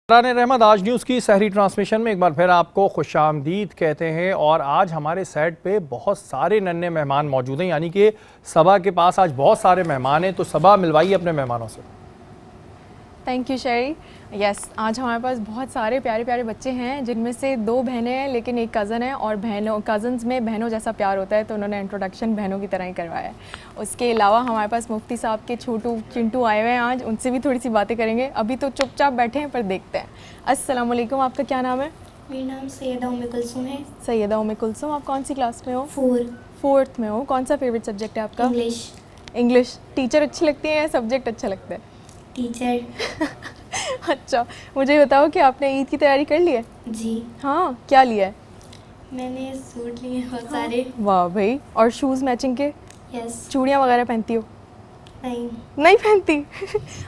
रहमत आज न्यूज़ की सहरी ट्रांसमिशन में एक बार फिर आपको खुशामदीद कहते हैं। और आज हमारे सेट पे बहुत सारे नन्हे मेहमान मौजूद हैं, यानी कि सबा के पास आज बहुत सारे मेहमान हैं। तो सबा मिलवाइए अपने मेहमानों से। Thank you Sheri. यस, आज हमारे पास बहुत सारे प्यारे प्यारे बच्चे हैं, जिनमें से 2 बहनें हैं लेकिन एक कज़न है, और कज़न्स में बहनों जैसा प्यार होता है तो उन्होंने इंट्रोडक्शन बहनों की तरह ही करवाया है। उसके अलावा हमारे पास मुफ्ती साहब के छोटू चिंटू आए हुए हैं आज, उनसे भी थोड़ी सी बातें करेंगे। अभी तो चुपचाप बैठे हैं पर देखते हैं। अस्सलाम वालेकुम, आपका क्या नाम है? मेरा नाम सैयदा उम्मे कुलसूम है। सैयदा उम्मे कुलसूम, आप कौन सी क्लास में हो? 4th में हो। कौन सा फेवरेट सब्जेक्ट है आपका? इंग्लिश। इंग्लिश टीचर अच्छी लगती है या सब्जेक्ट अच्छा लगता है? टीचर। अच्छा, मुझे बताओ कि आपने ईद की तैयारी कर ली है? जी हाँ, क्या लिया है? मैंने सूट लिए बहुत सारे। वाह भाई, और शूज़ मैचिंग के? यस। चूड़ियाँ वगैरह पहनती हो? नहीं पहनती।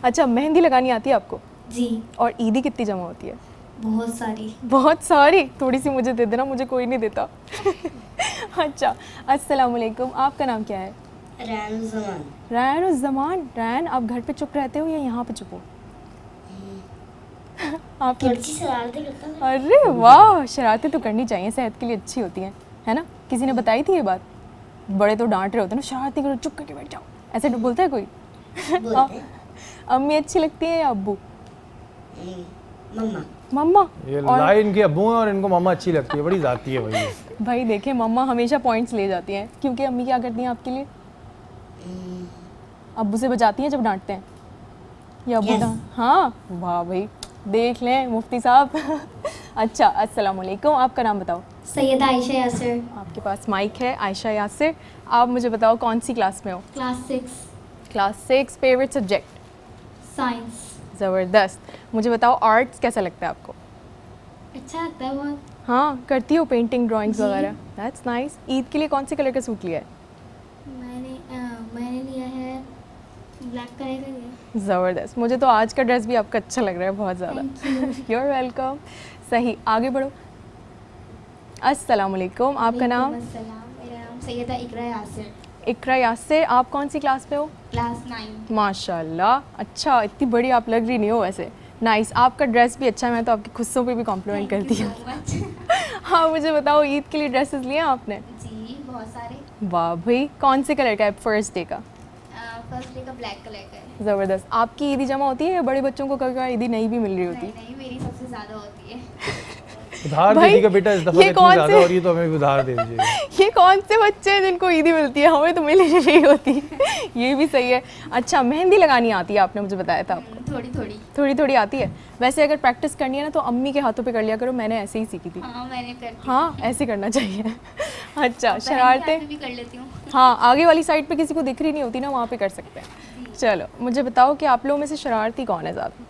अच्छा, मेहंदी लगानी आती है आपको? जी। और ईदी कितनी जमा होती है? बहुत सारी। बहुत सारी? थोड़ी सी मुझे दे देना, मुझे कोई नहीं देता। अच्छा, अस्सलाम वालेकुम, आपका नाम क्या है? रैन। रैन, आप घर पे चुप रहते हो या यहाँ पे चुप हो? आपकी शरारतें करता हूं। अरे वाह, शरारतें तो करनी चाहिए, सेहत के लिए अच्छी होती हैं, है ना? किसी ने बताई थी ये बात? बड़े तो डांट रहे होते हैं ना, शरारती करो, चुप करके बैठ जाओ, ऐसे बोलता है कोई? अम्मी अच्छी लगती है या अब्बू? मम्मा। ये लाइन के अब्बू हैं और इनको मम्मा अच्छी लगती है, बड़ी जाती है भाई। भाई देखें, मम्मा हमेशा पॉइंट्स ले जाती हैं, क्योंकि अम्मी क्या करती हैं आपके लिए? अब्बू से बचाती हैं जब डांटते हैं, या अब्बू हाँ, वाह भाई, देख लें मुफ्ती साहब। अच्छा, अस्सलाम वालेकुम, आपका नाम बताओ? सैयदा आयशा यासिर। आपके पास माइक है, आयशा यासिर। आप मुझे बताओ कौन सी क्लास में हो? क्लास 6। Favourite subject? साइंस। ज़बरदस्त। मुझे बताओ आर्ट्स कैसा लगता है आपको? अच्छा लगता है बहुत। हाँ, करती हो पेंटिंग, ड्राइंग्स वगैरह? That's nice. ईद के लिए कौन से कलर का सूट लिया है? मैंने लिया है ब्लैक कलर का लिया। ज़बरदस्त। मुझे तो आज का ड्रेस भी आपका अच्छा लग रहा है बहुत ज़्यादा। You are welcome. सही, आगे बढ़ो। अस्सलाम वालेकुम, आपका नाम? मेरा नाम सैयदा इकरा यासिर। इकरा यासिर, आप कौन सी क्लास पे हो? क्लास 9। माशाल्लाह, अच्छा, इतनी बड़ी आप लग रही नहीं हो वैसे। नाइस, आपका ड्रेस भी अच्छा है, मैं तो आपके खुस्सों पे भी कॉम्प्लीमेंट करती हूँ। हाँ, मुझे बताओ ईद के लिए ड्रेसेस लिए आपने? जी, बहुत सारे। वाह भाई, कौन से कलर का है फर्स्ट डे का? फर्स्ट डे का ब्लैक कलर का है। ज़बरदस्त। आपकी ईदी जमा होती है या बड़े बच्चों को कभी ईदी नहीं भी मिल रही होती? नहीं, मेरी सबसे ज़्यादा होती है। उधार दे दीजिएगा बेटा, इस दफा इतनी ज़्यादा हो रही है तो हमें भी उधार दे दीजिएगा। ये कौन से बच्चे हैं जिनको ईदी मिलती है? हमें तो मिल ही नहीं होती। ये भी सही है। अच्छा, मेहंदी लगानी आती है आपने मुझे बताया था आपको? थोड़ी थोड़ी आती है। वैसे अगर प्रैक्टिस करनी है ना तो अम्मी के हाथों पे कर लिया करो, मैंने ऐसे ही सीखी थी। हाँ, ऐसे करना चाहिए। अच्छा, शरारतें भी कर लेती हूँ। हाँ, आगे वाली साइड पे किसी को दिख रही नहीं होती ना, वहाँ पे कर सकते हैं। चलो, मुझे बताओ कि आप लोगों में से शरारती कौन है ज़्यादा?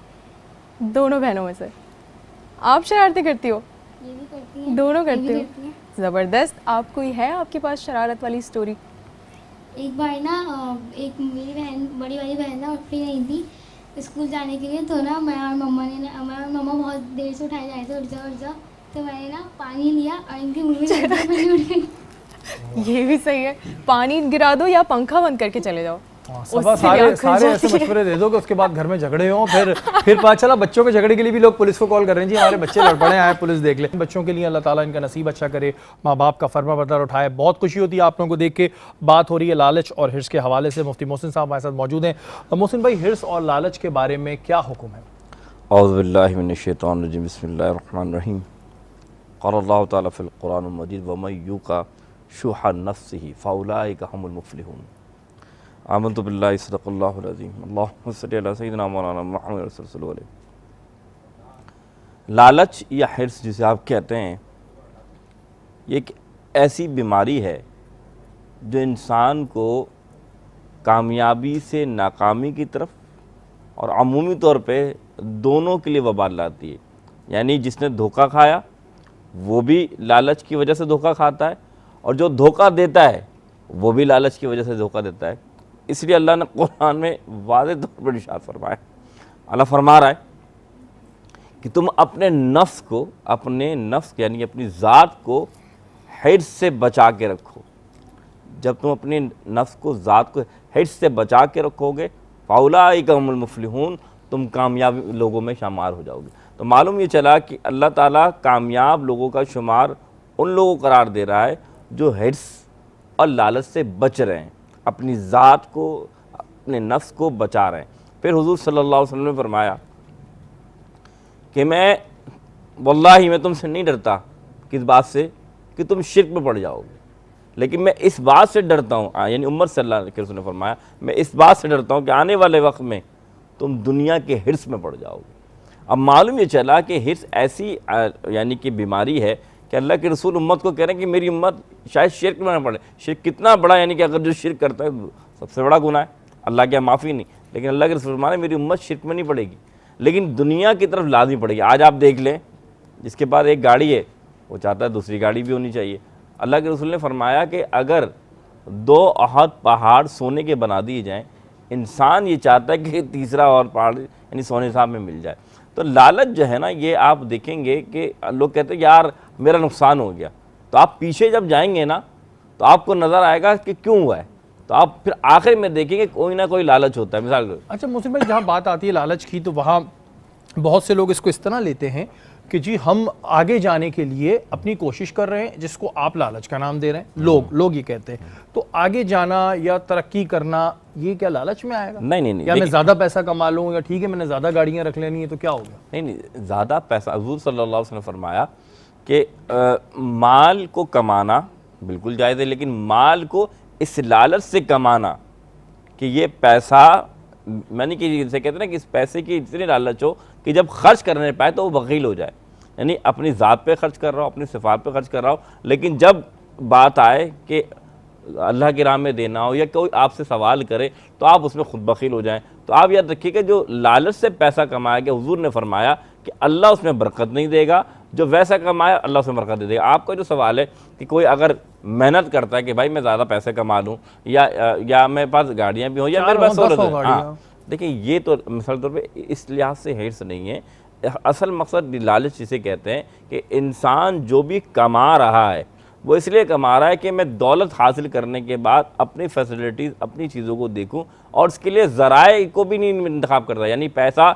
दोनों बहनों में से? आप शरारतें करती हो? ये भी करती हैं। दोनों करते ये भी हो? करती हैं। ज़बरदस्त। आप कोई है आपके पास शरारत वाली स्टोरी? एक बार ना एक मेरी बहन, बड़ी वाली बहन ना उठ नहीं थी स्कूल जाने के लिए, तो ना मैं और मम्मा बहुत देर से उठाए जा रहे थे, उठ जा। तो मैंने ना पानी लिया और इनके मुँह में डाल दिया, पहले उठ गई। ये भी सही है, पानी गिरा दो या पंखा बंद करके चले जाओ। सबा सारे ऐसे मशवरे दे दो कि उसके बाद घर में झगड़े हों, फिर पता चला बच्चों के झगड़े के लिए भी लोग पुलिस को कॉल कर रहे हैं, जी हमारे बच्चे लड़ पड़े, आए पुलिस देख ले। बच्चों के लिए अल्लाह ताला इनका नसीब अच्छा करे, माँ बाप का फर्मा बरदार उठाए। बहुत खुशी होती है आप लोगों को देख के। बात हो रही है लालच और हिर्स के हवाले से, मुफ्ती मोहसिन साहब हमारे साथ मौजूद हैं। मोहसिन भाई, हिर्स और लालच के बारे में क्या हुक्म है? औज़ु बिल्लाहि मिनश्शैतानिर्रजीम, बिस्मिल्लाहिर्रहमानिर्रहीम। क़ालल्लाहु तआला फ़िल क़ुरानिल मजीद वमन युक़ा शुहा नफ्सिही फ़उलाइका हुमुल मुफ़्लिहून। आमन्तु बिल्लाहि सदक़ल्लाहुल अज़ीम। अल्लाहुम्मा सल्लि अला सय्यिदिना मौलाना मुहम्मद रसूलुल्लाह। लालच या हिर्स जिसे आप कहते हैं, ये एक ऐसी बीमारी है जो इंसान को कामयाबी से नाकामी की तरफ और अमूमी तौर पे दोनों के लिए वबाल लाती है। यानी जिसने धोखा खाया वो भी लालच की वजह से धोखा खाता है, और जो धोखा देता है वो भी लालच की वजह से धोखा देता है। इसलिए अल्लाह ने कुरान में वाज़ेह तौर पर इरशाद फरमाया, अल्लाह फरमा रहा है कि तुम अपने नफ्स यानी अपनी ज़ात को हिर्स से बचा के रखो। जब तुम अपने नफ्स को, ज़ात को हिर्स से बचा के रखोगे, फ़उलाइका हुमुल मुफ़्लिहून, तुम कामयाब लोगों में शामार हो जाओगे। तो मालूम ये चला कि अल्लाह ताला कामयाब लोगों का शुमार उन लोगों को करार दे रहा है जो हिर्स और लालच से बच रहे हैं, अपनी ज़ात को, अपने नफ्स को बचा रहे हैं। फिर हुजूर सल्लल्लाहु अलैहि वसल्लम ने फरमाया कि वल्लाही मैं तुमसे नहीं डरता किस बात से कि तुम शिर्क में पड़ जाओगे, लेकिन मैं इस बात से डरता हूँ, यानी उम्मत सल्लल्लाहु अलैहि वसल्लम ने फरमाया मैं इस बात से डरता हूँ कि आने वाले वक्त में तुम दुनिया के हिर्स में पड़ जाओगे। अब मालूम ये चला कि हिर्स ऐसी यानी कि बीमारी है कि अल्लाह के रसूल उम्मत को कह रहे हैं कि मेरी उम्मत शायद शिर्क में ना पड़े। शिर्क कितना बड़ा, यानी कि अगर जो शिर्क करता है सबसे बड़ा गुनाह है, अल्लाह के यहाँ माफ़ी नहीं, लेकिन अल्लाह के रसूल माने मेरी उम्मत शिर्क में नहीं पड़ेगी, लेकिन दुनिया की तरफ लाजमी पड़ेगी। आज आप देख लें, जिसके पास एक गाड़ी है वो चाहता है दूसरी गाड़ी भी होनी चाहिए। अल्लाह के रसूल ने फरमाया कि अगर 2 अहद पहाड़ सोने के बना दिए जाएँ, इंसान ये चाहता है कि तीसरा और पहाड़ यानी सोने साहब में मिल जाए। तो लालच जो है ना, ये आप देखेंगे कि लोग कहते हैं यार मेरा नुकसान हो गया, तो आप पीछे जब जाएंगे ना तो आपको नज़र आएगा कि क्यों हुआ है, तो आप फिर आखिर में देखेंगे कोई ना कोई लालच होता है। मिसाल अच्छा मोहसिन भाई, जहाँ बात आती है लालच की, तो वहाँ बहुत से लोग इसको इस तरह लेते हैं कि जी हम आगे जाने के लिए अपनी कोशिश कर रहे हैं, जिसको आप लालच का नाम दे रहे हैं, लोग ये कहते हैं। तो आगे जाना या तरक्की करना, ये क्या लालच में आएगा? नहीं, या मैं ज़्यादा पैसा कमा लूँ, या ठीक है मैंने ज़्यादा गाड़ियाँ रख लेनी है तो क्या होगा? नहीं, ज़्यादा पैसा, हुज़ूर सल्लल्लाहु अलैहि वसल्लम ने फरमाया कि माल को कमाना बिल्कुल जायज़ है, लेकिन माल को इस लालच से कमाना कि ये पैसा, मैंने कि जिसे कहते हैं ना कि इस पैसे की इतनी लालच हो कि जब खर्च करने पाए तो वो बखील हो जाए, यानी अपनी ज़ात पे खर्च कर रहा हो, अपनी सिफात पे खर्च कर रहा हो, लेकिन जब बात आए कि अल्लाह की राह में देना हो या कोई आपसे सवाल करे तो आप उसमें खुद बखील हो जाएं। तो आप याद रखिएगा जो लालच से पैसा कमाया गया, हुजूर ने फरमाया कि अल्लाह उसमें बरकत नहीं देगा, जो वैसा कमाया अल्लाह उसमें बरकत दे देगा। आपका जो सवाल है कि कोई अगर मेहनत करता है कि भाई मैं ज़्यादा पैसे कमा लूँ या मेरे पास गाड़ियाँ भी हों या मेरे पास सहूलत है, हाँ देखिए ये तो मिसाल तौर पे इस लिहाज से हिर्स नहीं है। असल मकसद लालच जिसे कहते हैं कि इंसान जो भी कमा रहा है वो इसलिए कमा रहा है कि मैं दौलत हासिल करने के बाद अपनी फैसिलिटीज़, अपनी चीज़ों को देखूं, और उसके लिए ज़राए को भी नहीं इंतखाब करता, यानी पैसा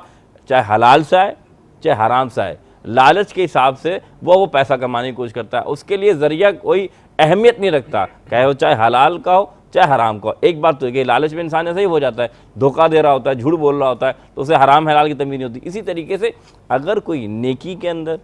चाहे हलाल सा है चाहे हराम सा है, लालच के हिसाब से वो पैसा कमाने की कोशिश करता है, उसके लिए ज़रिया कोई अहमियत नहीं रखता, चाहे वो चाहे हलाल का हो चाहे हराम का हो। एक बात तो है कि लालच में इंसान ऐसा ही हो जाता है, धोखा दे रहा होता है, झूठ बोल रहा होता है, तो उसे हराम हलाल की तमीज़ नहीं होती। इसी तरीके से अगर कोई नेकी के अंदर,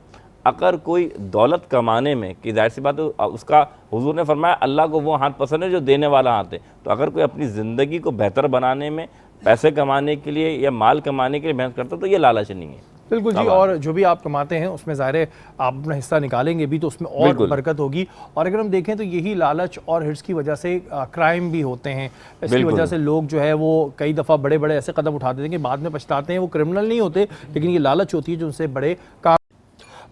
अगर कोई दौलत कमाने में, कि जाहिर सी बात है उसका, हुजूर ने फरमाया अल्लाह को वो हाथ पसंद है जो देने वाला हाथ है, तो अगर कोई अपनी ज़िंदगी को बेहतर बनाने में पैसे कमाने के लिए या माल कमाने के लिए मेहनत करता है तो ये लालच नहीं है। बिल्कुल जी, और जो भी आप कमाते हैं उसमें ज़ाहिर है आप अपना हिस्सा निकालेंगे भी तो उसमें और बरकत होगी। और अगर हम देखें तो यही लालच और हिर्स की वजह से क्राइम भी होते हैं, इसकी वजह से लोग जो है वो कई दफ़ा बड़े बड़े ऐसे कदम उठाते हैं कि बाद में पछताते हैं। वो क्रिमिनल नहीं होते, लेकिन ये लालच होती है जो उनसे बड़े काम।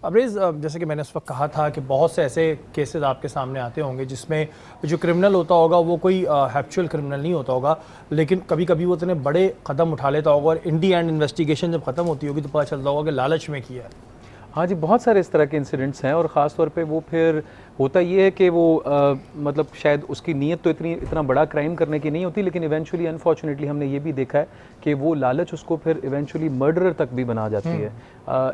अब्रेज़, जैसे कि मैंने उस वक्त कहा था कि बहुत से ऐसे केसेस आपके सामने आते होंगे जिसमें जो क्रिमिनल होता होगा वो कोई हैप्चुअल क्रिमिनल नहीं होता होगा, लेकिन कभी कभी वो इतने बड़े कदम उठा लेता होगा और इन दी एंड इन्वेस्टिगेशन जब ख़त्म होती होगी तो पता चलता होगा कि लालच में किया है। हाँ जी, बहुत सारे इस तरह के इंसिडेंट्स हैं, और ख़ास तौर पे वो फिर होता ये है कि वो मतलब शायद उसकी नीयत तो इतना बड़ा क्राइम करने की नहीं होती, लेकिन इवेंचुअली अनफॉर्चुनेटली हमने ये भी देखा है कि वो लालच उसको फिर इवेंचुअली मर्डरर तक भी बना जाती है।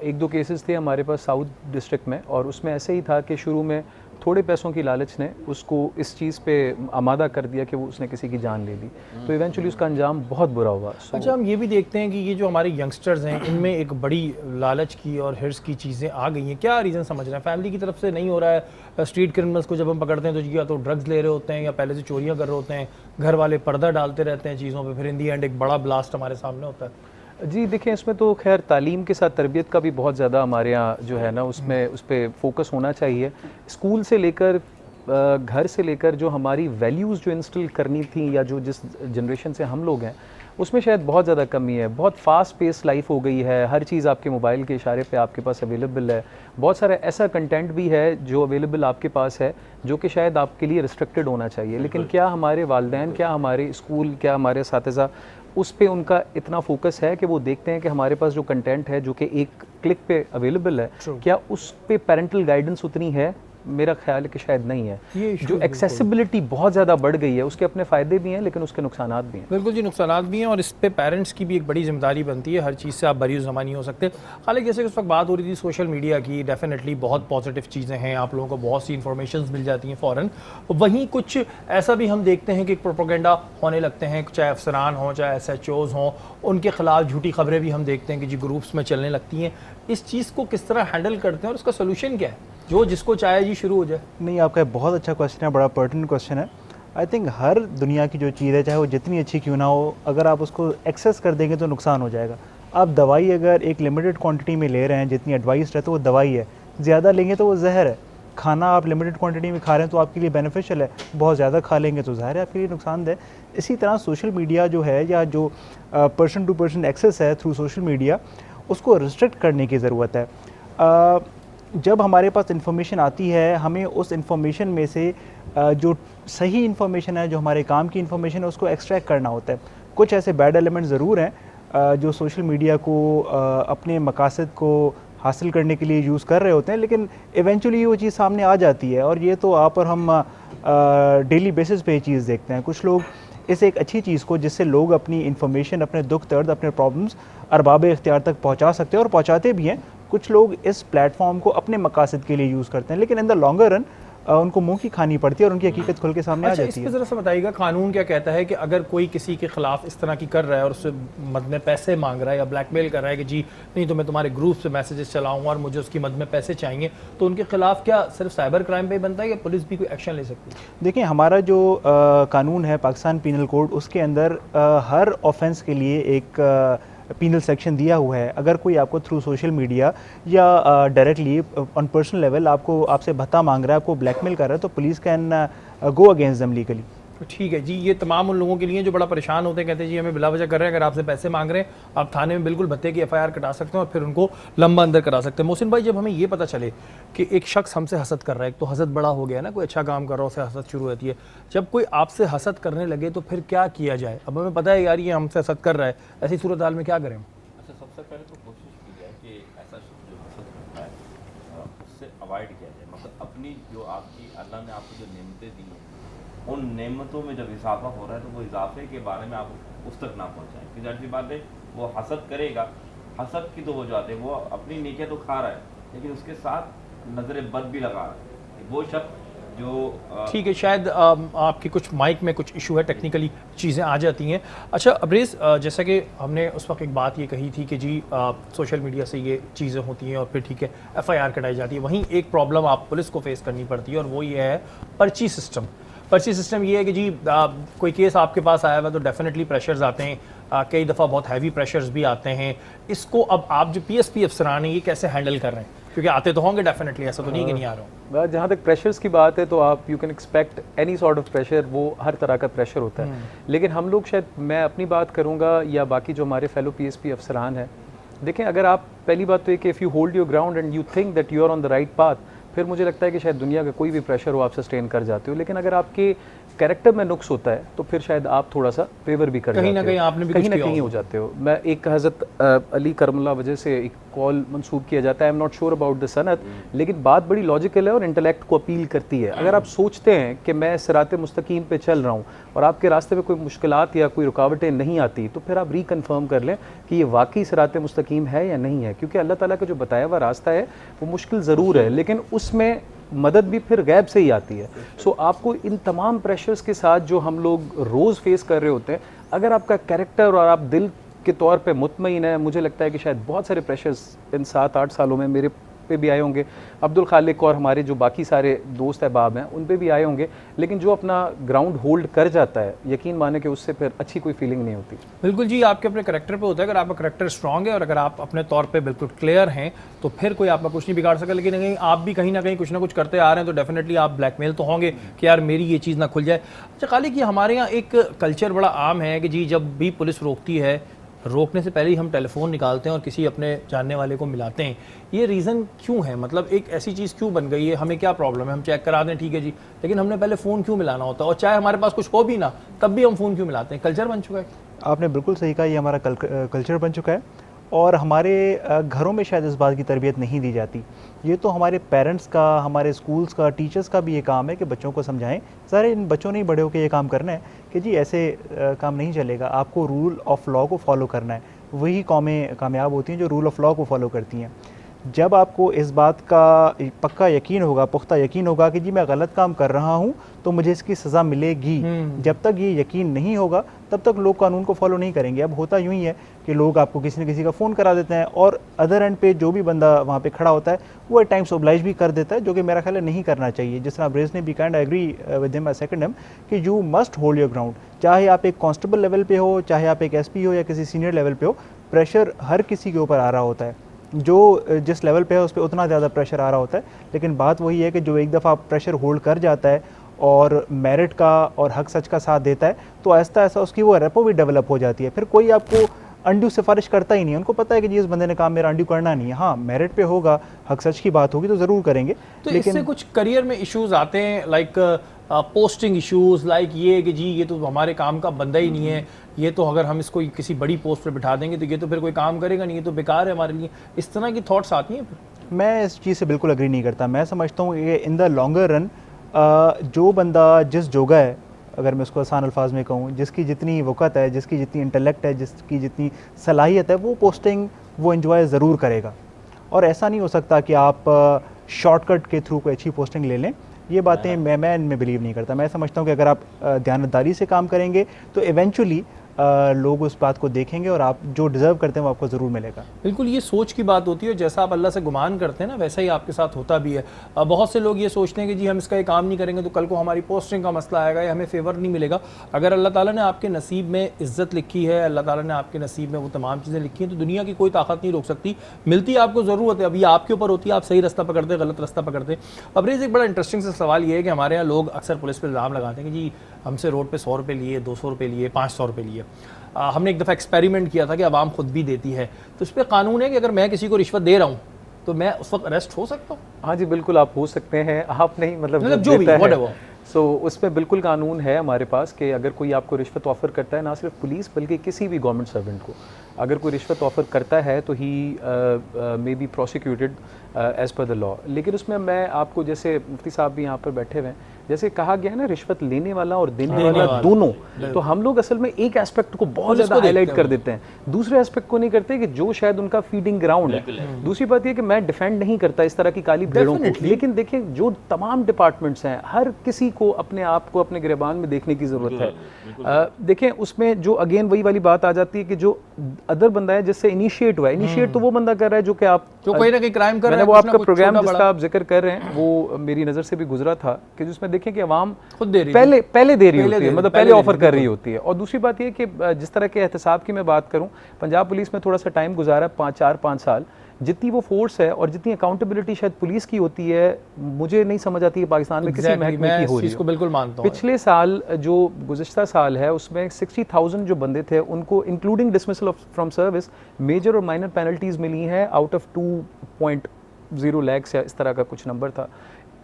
1-2 केसेस थे हमारे पास साउथ डिस्ट्रिक्ट में, और उसमें ऐसे ही था कि शुरू में थोड़े पैसों की लालच ने उसको इस चीज़ पे आमादा कर दिया कि वो उसने किसी की जान ले ली, तो इवेंचुअली उसका अंजाम बहुत बुरा हुआ। अच्छा, हम ये भी देखते हैं कि ये जो हमारे यंगस्टर्स हैं इनमें एक बड़ी लालच की और हिर्स की चीज़ें आ गई हैं। क्या रीज़न समझ रहे हैं? फैमिली की तरफ से नहीं हो रहा है? स्ट्रीट क्रिमिनल्स को जब हम पकड़ते हैं तो या तो ड्रग्स ले रहे होते हैं या पहले से चोरियाँ कर रहे होते हैं, घर वाले पर्दा डालते रहते हैं चीज़ों पर, फिर इन दी एंड एक बड़ा ब्लास्ट हमारे सामने होता है। जी देखें, इसमें तो खैर तालीम के साथ तरबियत का भी बहुत ज़्यादा हमारे यहाँ जो है ना उसमें उस पर फोकस होना चाहिए। स्कूल से लेकर घर से लेकर जो हमारी वैल्यूज़ जो इंस्टिल करनी थी या जो जिस जनरेशन से हम लोग हैं उसमें शायद बहुत ज़्यादा कमी है। बहुत फास्ट पेस लाइफ हो गई है, हर चीज़ आपके मोबाइल के इशारे पे आपके पास अवेलेबल है, बहुत सारा ऐसा कंटेंट भी है जो अवेलेबल आपके पास है जो कि शायद आपके लिए रिस्ट्रिक्टेड होना चाहिए, लेकिन क्या हमारे वालिदैन, क्या हमारे स्कूल, क्या हमारे असातिज़ा उस पे उनका इतना फोकस है कि वो देखते हैं कि हमारे पास जो कंटेंट है जो कि एक क्लिक पे अवेलेबल है, क्या उस पे पेरेंटल गाइडेंस उतनी है मेरा ख्याल है कि शायद नहीं है। ये issue जो एक्सेसिबिलिटी बहुत ज़्यादा बढ़ गई है उसके अपने फ़ायदे भी हैं लेकिन उसके नुकसानात भी हैं। बिल्कुल जी, नुकसानात भी हैं और इस पे पेरेंट्स की भी एक बड़ी जिम्मेदारी बनती है। हर चीज़ से आप बरी ज़मा नहीं हो सकते। हालांकि जैसे कि उस वक्त बात हो रही थी सोशल मीडिया की, डेफिनेटली बहुत पॉजिटिव चीज़ें हैं, आप लोगों को बहुत सी इन्फॉर्मेशन मिल जाती हैं फ़ौरन। वहीं कुछ ऐसा भी हम देखते हैं कि प्रोपेगेंडा होने लगते हैं, चाहे अफसरान हों चाहे SHOs हों, उनके खिलाफ झूठी खबरें भी हम देखते हैं कि जी ग्रुप्स में चलने लगती हैं। इस चीज़ को किस तरह हैंडल करते हैं और उसका सोल्यूशन क्या है? जो जिसको चाहे जी शुरू हो जाए। नहीं, आपका बहुत अच्छा क्वेश्चन है, बड़ा पर्टिनेंट क्वेश्चन है। आई थिंक हर दुनिया की जो चीज़ है, चाहे वो जितनी अच्छी क्यों ना हो, अगर आप उसको एक्सेस कर देंगे तो नुकसान हो जाएगा। आप दवाई अगर एक लिमिटेड क्वांटिटी में ले रहे हैं, जितनी एडवाइस्ड है, तो वो दवाई है। ज़्यादा लेंगे तो वो जहर है। खाना आप लिमिटेड क्वांटिटी में खा रहे हैं तो आपके लिए बेनिफिशियल है, बहुत ज़्यादा खा लेंगे तो ज़ाहिर है आपके लिए नुकसानदेह। इसी तरह सोशल मीडिया जो है, या जो पर्सन टू पर्सन एक्सेस है थ्रू सोशल मीडिया, उसको रिस्ट्रिक्ट करने की ज़रूरत है। जब हमारे पास इंफॉर्मेशन आती है, हमें उस इंफॉर्मेशन में से जो सही इंफॉर्मेशन है, जो हमारे काम की इंफॉर्मेशन है, उसको एक्सट्रैक्ट करना होता है। कुछ ऐसे बैड एलिमेंट ज़रूर हैं जो सोशल मीडिया को अपने मकासद को हासिल करने के लिए यूज़ कर रहे होते हैं, लेकिन इवेंचुअली वो चीज़ सामने आ जाती है। और ये तो आप और हम डेली बेसिस पे ये चीज़ देखते हैं। कुछ लोग इस एक अच्छी चीज़ को, जिससे लोग अपनी इंफॉर्मेशन, अपने दुख दर्द, अपने प्रॉब्लम्स अरबाब इख्तियार तक पहुंचा सकते हैं और पहुंचाते भी हैं। कुछ लोग इस प्लेटफॉर्म को अपने मकासद के लिए यूज़ करते हैं, लेकिन इन द लॉन्गर रन उनको मुंह की खानी पड़ती है और उनकी हकीकत खुल के सामने आ अच्छा, जाती इस है। पे ज़रा सा बताइएगा, कानून क्या कहता है कि अगर कोई किसी के खिलाफ इस तरह की कर रहा है और उससे मद में पैसे मांग रहा है या ब्लैकमेल कर रहा है कि जी नहीं तो मैं तुम्हारे ग्रुप से मैसेजेस चलाऊंगा और मुझे उसकी मद में पैसे चाहिए, तो उनके खिलाफ क्या सिर्फ साइबर क्राइम पे ही बनता है या पुलिस भी कोई एक्शन ले सकती है? देखिए, हमारा जो कानून है पाकिस्तान पीनल कोड, उसके अंदर हर ऑफेंस के लिए एक पीनल सेक्शन दिया हुआ है। अगर कोई आपको थ्रू सोशल मीडिया या डायरेक्टली ऑन पर्सनल लेवल आपसे भत्ता मांग रहा है, आपको ब्लैकमेल कर रहा है, तो police can go against them legally. तो ठीक है जी, ये तमाम उन लोगों के लिए जो बड़ा परेशान होते हैं, कहते हैं जी हमें बिला वजह कर रहे हैं, अगर आपसे पैसे मांग रहे हैं आप थाने में बिल्कुल भत्ते की FIR कटा सकते हैं और फिर उनको लंबा अंदर करा सकते हैं। मोहसिन भाई, जब हमें ये पता चले कि एक शख्स हमसे हसद कर रहा है, एक तो हसद बड़ा हो गया ना, कोई अच्छा काम कर रहा हो उसे हसद शुरू होती है, जब कोई आपसे हसद करने लगे तो फिर क्या किया जाए? अब हमें पता है यार ये हमसे हसद कर रहा है, ऐसी सूरत हाल में क्या करें? अच्छा, सबसे पहले तो कोशिश की जाए कि ऐसा जो हसद करता है उससे अवॉइड किया जाए। मतलब अपनी जो आपकी अल्लाह ने आपको जो नेमतें दी हैं, उन नेमतों में जब इजाफा हो रहा है तो वो इजाफे के बारे में आप उस तक ना पहुँचाएँ। कि जाहिर सी बात है वो हसद करेगा, हसद की तो वो जाते वो अपनी नेकियां तो खा रहा है, लेकिन उसके साथ नज़र बद भी लगा रहा है। वो शख्स जो ठीक है, शायद आपकी कुछ माइक में कुछ इशू है, टेक्निकली चीज़ें आ जाती हैं। अच्छा अब्रेज़, जैसा कि हमने उस वक्त एक बात ये कही थी कि जी सोशल मीडिया से ये चीज़ें होती हैं और फिर ठीक है FIR कटाई जाती है। वहीं एक प्रॉब्लम आप पुलिस को फेस करनी पड़ती है और वो ये है पर्ची सिस्टम। पर्ची सिस्टम ये है कि जी कोई केस आपके पास आया हुआ तो डेफिनेटली प्रेशर्स आते हैं, कई दफ़ा बहुत हैवी प्रेशर्स भी आते हैं। इसको अब आप जो PSP अफसरान हैं ये कैसे हैंडल कर रहे हैं? क्योंकि आते तो होंगे डेफिनेटली, ऐसा तो नहीं कि नहीं आ रहा हूँ। जहाँ तक प्रेशर्स की बात है तो आप you can expect any sort of pressure, वो हर तरह का प्रेशर होता है। लेकिन हम लोग, शायद मैं अपनी बात करूँगा या बाकी जो हमारे फेलो PSP अफसरान हैं, देखें, अगर आप पहली बात तो ये कि if you hold your ground and you think that you are on the right path, फिर मुझे लगता है कि शायद दुनिया का कोई भी प्रेशर हो आप सस्टेन कर जाते हो। लेकिन अगर आपके कैरेक्टर में नुक्स होता है तो फिर शायद आप थोड़ा सा फेवर भी कर कहीं जाते ना कहीं हो, आपने भी कहीं कुछ ना किया कहीं होगा। हो जाते हो। मैं एक हज़रत अली करमुल्लाह वजह से एक कॉल मंसूब किया जाता है, I am not sure about the सनत, लेकिन बात बड़ी लॉजिकल है और इंटेलेक्ट को अपील करती है। अगर आप सोचते हैं कि मैं सिरात मुस्तकीम पे चल रहा हूँ और आपके रास्ते में कोई मुश्किलात या कोई रुकावटें नहीं आती, तो फिर आप रिकन्फर्म कर लें कि ये वाकई सिरात मुस्तकीम है या नहीं है। क्योंकि अल्लाह ताला का जो बताया हुआ रास्ता है वो मुश्किल ज़रूर है, लेकिन उसमें मदद भी फिर गैब से ही आती है। सो आपको इन तमाम प्रेशर्स के साथ जो हम लोग रोज़ फेस कर रहे होते हैं, अगर आपका कैरेक्टर और आप दिल के तौर पे मुतमईन है, मुझे लगता है कि शायद बहुत सारे प्रेशर्स इन 7-8 सालों में मेरे पे भी आए होंगे, अब्दुल खालिक और हमारे जो बाकी सारे दोस्त अहबाब हैं उन पे भी आए होंगे, लेकिन जो अपना ग्राउंड होल्ड कर जाता है, यकीन माने कि उससे फिर अच्छी कोई फीलिंग नहीं होती। बिल्कुल जी, आपके अपने करेक्टर पे होता है। अगर आपका करेक्टर स्ट्रांग है और अगर आप अपने तौर पे बिल्कुल क्लियर हैं तो फिर कोई आपका कुछ नहीं बिगाड़ सका। लेकिन कहीं आप भी कहीं ना कहीं कुछ ना कुछ करते आ रहे हैं तो डेफिनेटली आप ब्लैकमेल तो होंगे कि यार मेरी ये चीज़ ना खुल जाए। अच्छा खालिक, ये हमारे यहाँ एक कल्चर बड़ा आम है कि जी जब भी पुलिस रोकती है, रोकने से पहले ही हम टेलीफोन निकालते हैं और किसी अपने जानने वाले को मिलाते हैं। ये रीज़न क्यों है? मतलब एक ऐसी चीज़ क्यों बन गई है? हमें क्या प्रॉब्लम है, हम चेक करा दें ठीक है जी, लेकिन हमने पहले फ़ोन क्यों मिलाना होता है? और चाहे हमारे पास कुछ हो भी ना तब भी हम फ़ोन क्यों मिलाते हैं? कल्चर बन चुका है। आपने बिल्कुल सही कहा, ये हमारा कल्चर बन चुका है और हमारे घरों में शायद इस बात की तरबियत नहीं दी जाती। ये तो हमारे पेरेंट्स का, हमारे स्कूल्स का, टीचर्स का भी ये काम है कि बच्चों को समझाएं। सारे इन बच्चों ने ही बड़े होकर ये काम करना है कि जी ऐसे काम नहीं चलेगा, आपको रूल ऑफ लॉ को फॉलो करना है। वही कौमें कामयाब होती हैं जो रूल ऑफ लॉ को फॉलो करती हैं। जब आपको इस बात का पक्का यकीन होगा, पुख्ता यकीन होगा कि जी मैं गलत काम कर रहा हूँ तो मुझे इसकी सज़ा मिलेगी, जब तक ये यकीन नहीं होगा तब तक लोग कानून को फॉलो नहीं करेंगे। अब होता यूँ ही है कि लोग आपको किसी न किसी का फ़ोन करा देते हैं और अदर एंड पे जो भी बंदा वहाँ पे खड़ा होता है वो एट टाइम्स ओब्लाइज भी कर देता है, जो कि मेरा ख्याल है नहीं करना चाहिए। जिस तरह ब्रेज ने भी kind I agree with him, I second him कि you must hold your ground. चाहे आप एक कांस्टेबल लेवल पे हो, चाहे आप एक एसपी हो या किसी सीनियर लेवल पे हो, प्रेशर हर किसी के ऊपर आ रहा होता है। जो जिस लेवल पे है उस पर उतना ज़्यादा प्रेशर आ रहा होता है, लेकिन बात वही है कि जो एक दफ़ा प्रेशर होल्ड कर जाता है और मेरिट का और हक सच का साथ देता है तो आहिस्ता आहिस्ता उसकी वो रेपो भी डेवलप हो जाती है। फिर कोई आपको अंड्यू सिफारिश करता ही नहीं है, उनको पता है कि जी इस बंदे ने काम मेरा अंड्यू करना नहीं है। हाँ, मेरिट पे होगा, हक सच की बात होगी तो ज़रूर करेंगे। तो इससे कुछ करियर में इश्यूज आते हैं, लाइक पोस्टिंग इश्यूज, लाइक ये कि जी ये तो हमारे काम का बंदा ही नहीं है, ये तो अगर हम इसको किसी बड़ी पोस्ट पर बिठा देंगे तो ये तो फिर कोई काम करेगा नहीं, ये तो बेकार है हमारे लिए। इस तरह की थॉट्स आती हैं फिर? मैं इस चीज़ से बिल्कुल एग्री नहीं करता। मैं समझता हूँ कि इन द लॉन्गर रन जो बंदा जिस जोगा है, अगर मैं उसको आसान अल्फाज में कहूँ, जिसकी जितनी वक़्त है, जिसकी जितनी इंटेलेक्ट है, जिसकी जितनी सलाहियत है, वो पोस्टिंग वो एंजॉय ज़रूर करेगा। और ऐसा नहीं हो सकता कि आप शॉर्टकट के थ्रू कोई अच्छी पोस्टिंग ले लें। ये बातें मैं इनमें बिलीव नहीं करता। मैं समझता हूँ कि अगर आप दयानतदारी से काम करेंगे तो इवेंचुअली लोग उस बात को देखेंगे और आप जो डिज़र्व करते हैं वो आपको ज़रूर मिलेगा। बिल्कुल, ये सोच की बात होती है, जैसा आप अल्लाह से गुमान करते हैं ना वैसा ही आपके साथ होता भी है। बहुत से लोग ये सोचते हैं कि जी हम इसका ये काम नहीं करेंगे तो कल को हमारी पोस्टिंग का मसला आएगा या हमें फेवर नहीं मिलेगा। अगर अल्लाह ताला ने आपके नसीब में इज़्ज़त लिखी है, अल्लाह ताला ने आपके नसीब में वो तमाम चीज़ें लिखी हैं, तो दुनिया की कोई ताकत नहीं रोक सकती। मिलती आपको ज़रूरत है, अभी आपके ऊपर होती है, आप सही रास्ता पकड़ते हैं, गलत रास्ता पकड़ते हैं। अब रेज़ एक बड़ा इंटरेस्टिंग सा सवाल ये है कि हमारे यहाँ लोग अक्सर पुलिस पर इल्ज़ाम लगाते हैं कि जी हमसे रोड पर 100 रुपये लिए, 200 रुपये लिए, 500 रुपये लिए। हमने एक दफ़ा एक्सपेरिमेंट किया था कि आवाम खुद भी देती है, तो इस पर कानून है कि अगर मैं किसी को रिश्वत दे रहा हूँ तो मैं उस वक्त अरेस्ट हो सकता हूँ? हाँ जी, बिल्कुल आप हो सकते हैं। आप नहीं मतलब जो भी whatever। सो उसमें बिल्कुल कानून है हमारे पास कि अगर कोई आपको रिश्वत ऑफ़र करता है, ना सिर्फ पुलिस बल्कि किसी भी गवर्नमेंट सर्वेंट को अगर कोई रिश्वत ऑफ़र करता है तो ही may be prosecuted as per the law. लेकिन उसमें मैं आपको, जैसे मुफ्ती साहब भी यहाँ पर बैठे हुए हैं, जैसे कहा गया है ना रिश्वत लेने वाला और देने वाला दोनों, तो हम लोग असल में एक एस्पेक्ट को बहुत ज़्यादा हाईलाइट कर देते हैं, दूसरे एस्पेक्ट को नहीं करते कि जो शायद उनका फीडिंग ग्राउंड है। दूसरी बात यह कि मैं डिफेंड नहीं करता इस तरह की काली भेड़ों को, लेकिन देखिए जो तमाम डिपार्टमेंट्स हैं हर किसी को अपने आप को अपने गिरबान में देखने की ज़रूरत है। देखें उसमें जो अगेन वही वाली बात आ जाती है कि जो अदर बंदा है जिससे इनिशिएट हुआ है, इनिशिएट तो वो बंदा कर रहा है जो कि आप जो कहीं ना कहीं क्राइम कर रहा है। वो आपका प्रोग्राम जिसका आप जिक्र कर रहे हैं वो मेरी नज़र से भी गुजरा था कि जिसमें देखें कि अवाम खुद दे रही पहले दे रही होती है, मतलब पहले ऑफर कर रही होती है। और दूसरी बात यह कि जिस तरह के एहतसाब की मैं बात करूं, पंजाब पुलिस में थोड़ा सा टाइम गुजारा, 4-5 साल, जितनी वो फोर्स है और जितनी अकाउंटेबिलिटी शायद पुलिस की होती है, मुझे नहीं समझ आती है पाकिस्तान में किसी महकमे की हो रही है। बिल्कुल मानता हूं। पिछले साल जो गुज़िश्ता साल है उसमें 60,000 जो बंदे थे उनको including dismissal from service major और माइनर पेनल्टीज मिली हैं आउट ऑफ 2.0 लाख या इस तरह का कुछ नंबर था।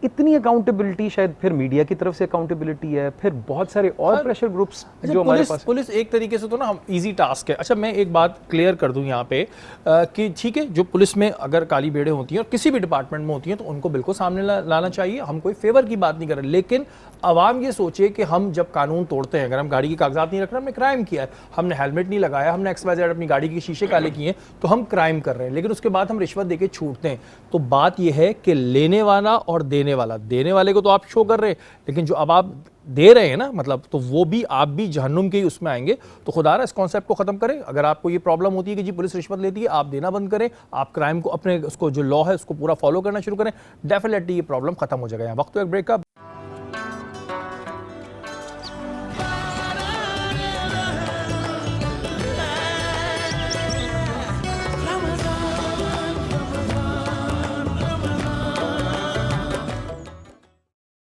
इतनी अकाउंटेबिलिटी शायद फिर मीडिया की तरफ से अकाउंटेबिलिटी है, फिर बहुत सारे और प्रेशर ग्रुप्स जो हमारे पास। पुलिस एक तरीके से तो ना हम इजी टास्क है। अच्छा, मैं एक बात क्लियर कर दूं यहाँ पे कि ठीक है, जो पुलिस में अगर काली भेड़ें होती हैं और किसी भी डिपार्टमेंट में होती हैं तो उनको बिल्कुल सामने लाना चाहिए, हम कोई फेवर की बात नहीं कर रहे। लेकिन आवाम ये सोचे कि हम जब कानून तोड़ते हैं, अगर हम गाड़ी के कागजात नहीं रख रहे, हमने क्राइम किया है, हमने हेलमेट नहीं लगाया, हमने XYZ अपनी गाड़ी के शीशे काले किए हैं, तो हम क्राइम कर रहे हैं। लेकिन उसके बाद हम रिश्वत देके छूटते हैं। तो बात यह है कि लेने वाला और देने वाले को तो आप शो कर रहे हैं, लेकिन जो अब आप दे रहे हैं ना, मतलब तो वो भी आप भी जहन्नुम के ही उसमें आएंगे। तो खुदारा इस कॉन्सेप्ट को खत्म करें। अगर आपको ये प्रॉब्लम होती है कि जी पुलिस रिश्वत लेती है, आप देना बंद करें, आप क्राइम को अपने उसको जो लॉ है उसको पूरा फॉलो करना शुरू करें, डेफिनेटली ये प्रॉब्लम खत्म हो जाएगा। वक्त एक ब्रेक का।